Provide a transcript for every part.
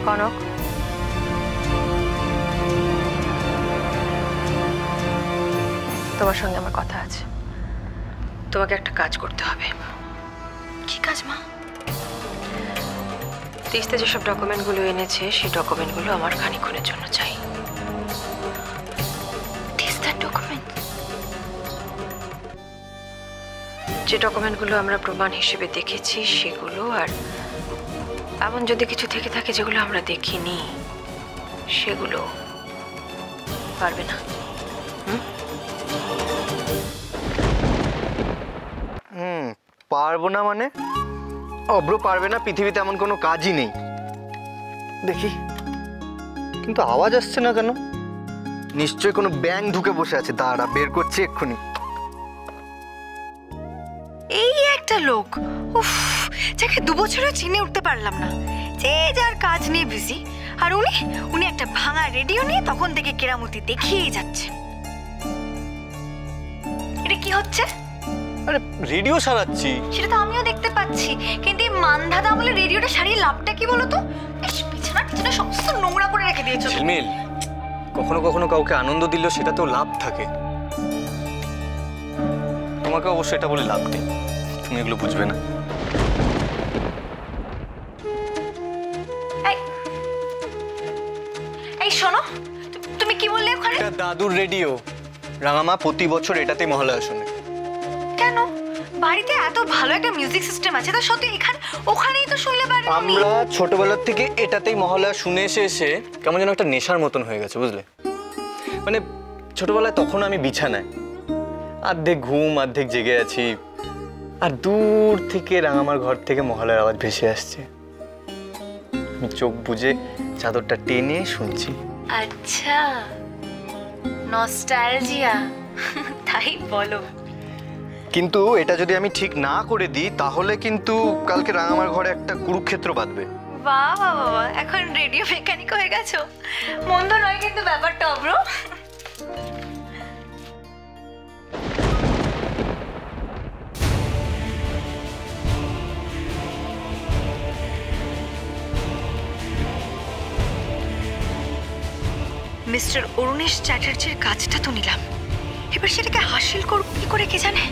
কনক, তোমার সঙ্গে আমার কথা আছে। তোমাকে একটা কাজ করতে হবে। কি কাজ মা? তিস্তা যেসব ডকুমেন্টগুলো এনেছে সেই ডকুমেন্টগুলো আমার খানিকক্ষণের জন্য চাই। তিস্তার ডকুমেন্ট? যে ডকুমেন্টগুলো আমরা প্রমাণ হিসেবে দেখেছি সেগুলো, আর এমন যদি কিছু থেকে থাকে যেগুলো আমরা দেখিনি সেগুলো। পারবে না? পারবো না মানে? অব্র পারবে না? পৃথিবীতে এমন কোনো কাজই নেই। দেখি, কিন্তু আওয়াজ আসছে না কেন? নিশ্চয়ই কোনো ব্যাঙ ঢুকে বসে আছে। দাঁড়া, বের করছি এক্ষুনি। এই একটা লোক, উফ, যাকে 2 বছরও চিনে উঠতে পারলাম না। যে যার কাজ নিয়ে বিজি, আর উনি একটা ভাঙা রেডিও নিয়ে তখন থেকে কেরামতি দেখিয়েই যাচ্ছে। এটা কি হচ্ছে? আরে রেডিও সারাচ্ছি। সেটা তো আমিও দেখতে পাচ্ছি, কিন্তু এই মানধাতা বলে রেডিওটা সারিয়ে লাভটা কি বলতো? পিছনে সমস্ত নোংরা করে রেখে দিয়েছো। ঝিলমিল, কখনো কখনো কাউকে আনন্দ দিলেও সেটাতেও লাভ থাকে। তোমাকে অবশ্য এটা বলে লাভ নেই, তুমি এগুলো বুঝবে না। এই শোনো, তুমি কি বললে ওখানে? এটা দাদুর রেডিও। রাঙামা প্রতি বছর এটাতেই মহালয়া শোনে। কেন? বাড়িতে এত ভালো একটা মিউজিক সিস্টেম আছে, তা সত্যি ওখানেই তো শুনলে পারি। আমরা ছোটবেলার থেকে এটাতেই মহালয়া শুনে এসে কেমন যেন একটা নেশার মতন হয়ে গেছে, বুঝলে? মানে ছোটবেলায় তখন আমি বিছানায় অর্ধেক ঘুম অর্ধেক জেগে আছি, আর দূর থেকে রাঙামার ঘর থেকে মহালয়ার আওয়াজ ভেসে আসছে। আমি চোখ বুজে চাদরটা টেনে শুনছি। আচ্ছা, নস্টালজিয়া, তাই বলো। কিন্তু এটা যদি আমি ঠিক না করে দিই তাহলে কিন্তু কালকে রাঙামার ঘরে একটা কুরুক্ষেত্র বাঁধবে। বাহ বাহ বাহ, এখন রেডিও মেকানিক হয়ে গেছো। মন্দ নয় কিন্তু ব্যাপারটা, অব্র। মিস্টার অরুণেশ চ্যাটার্জির কাজটা তো নিলাম, এবার সেটাকে হাসিল করব কি করে কে জানে।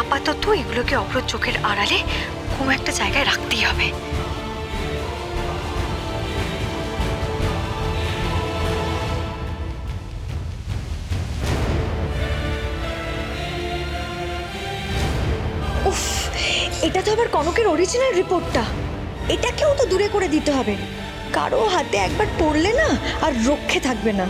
আপাতত এগুলোকে অব্র চোখের আড়ালে কোনো একটা জায়গায় রাখতেই হবে। উফ, এটা তো আবার কনকের অরিজিনাল রিপোর্টটা। এটাকেও তো দূরে করে দিতে হবে। কারো হাতে একবার পড়লে না আর রক্ষে থাকবে না।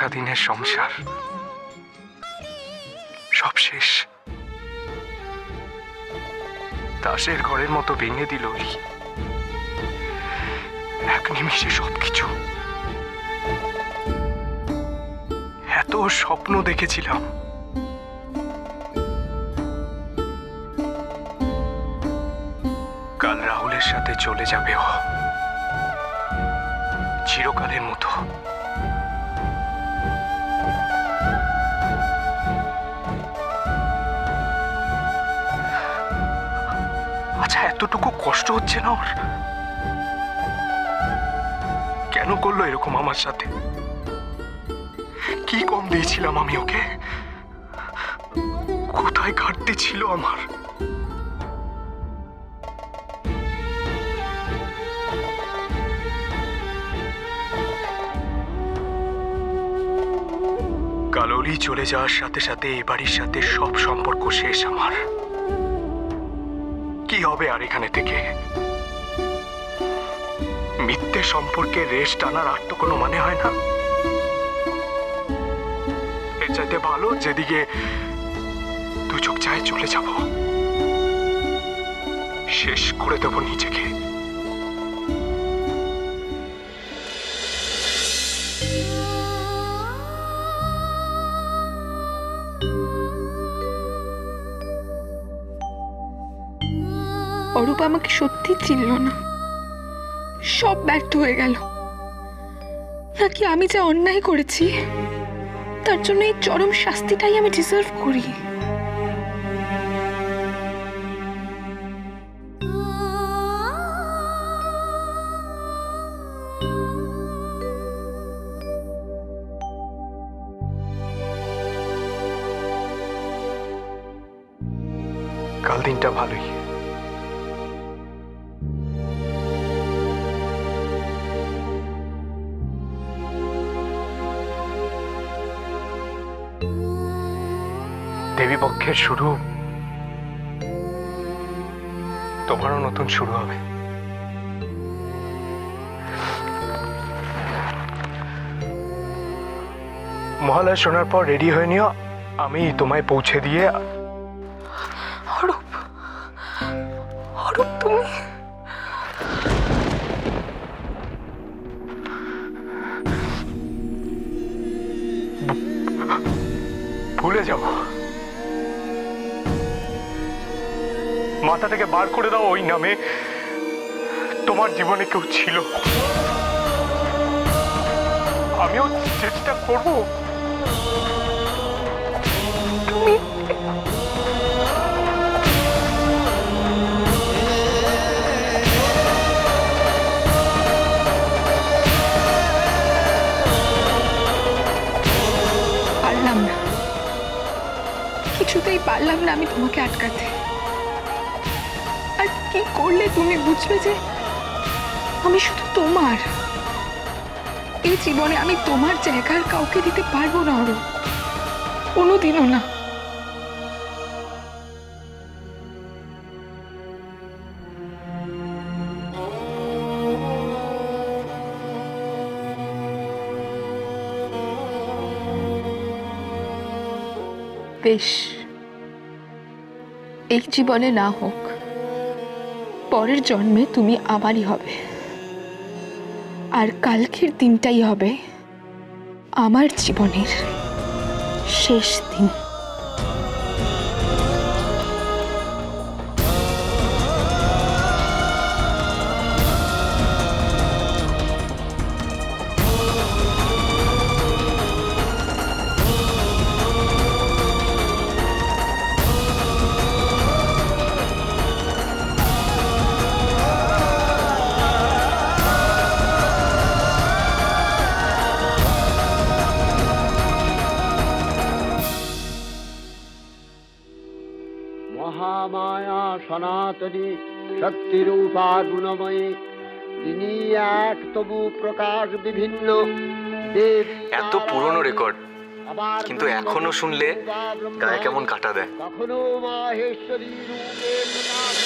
সারাদিনের সংসার সব শেষ। দাসের ঘরের মতো ভেঙে দিল এক নিমিষে সবকিছু। এত স্বপ্ন দেখেছিলাম, কাল রাহুলের সাথে চলে যাবে ও, চিরকালের মতো। আচ্ছা, এতটুকু কষ্ট হচ্ছে না ওর? কেন করলো এরকম আমার সাথে? কি কম দিয়েছিলাম আমি ওকে? কোথায় ঘাটতি ছিল আমার? কাললি চলে যাওয়ার সাথে সাথে এ বাড়ির সাথে সব সম্পর্ক শেষ আমার। কি হবে আর এখানে থেকে? মিথ্যে সম্পর্কে রেশ টানার আর তো কোনো মানে হয় না। এর চাইতে ভালো যেদিকে দু চোখ চায় চলে যাব, শেষ করে দেব নিজেকে। অরূপ আমাকে সত্যি চিনল না, সব ব্যর্থ হয়ে গেল। নাকি আমি যা অন্যায় করেছি তার জন্য এই চরম শাস্তিটাই আমি ডিজার্ভ করি? কাল দিনটা ভালোই। দেবী পক্ষের শুরু, তোমারও নতুন শুরু হবে। মহালয়া শোনার পর রেডি হয়ে নিও, আমি তোমায় পৌঁছে দিয়ে। অরূপ, অরূপ তুমি ভুলে যাও, মাথা থেকে বার করে দাও ওই নামে তোমার জীবনে কেউ ছিল। আমিও চেষ্টা করব। তুমি পারলাম না, কিছুতেই পারলাম না আমি তোমাকে আটকাতে। আর কি করলে তুমি বুঝবে যে আমি শুধু তোমার? এই জীবনে আমি তোমার জায়গার কাউকে দিতে পারবো না আরো, কোনোদিনও না। বেশ, এই জীবনে না হোক, পরের জন্মে তুমি আমারই হবে। আর কালকের দিনটাই হবে আমার জীবনের শেষ দিন। মহামায়া সনাতনী শক্তিরূপা গুণময়ী, তিনি এক তবু প্রকাশ বিভিন্ন দেবী। এত পুরনো রেকর্ড, কিন্তু এখনো শুনলে গায়ে কেমন কাটা দেয়। কখনো মাহেশ্বরী রূপে প্রকাশ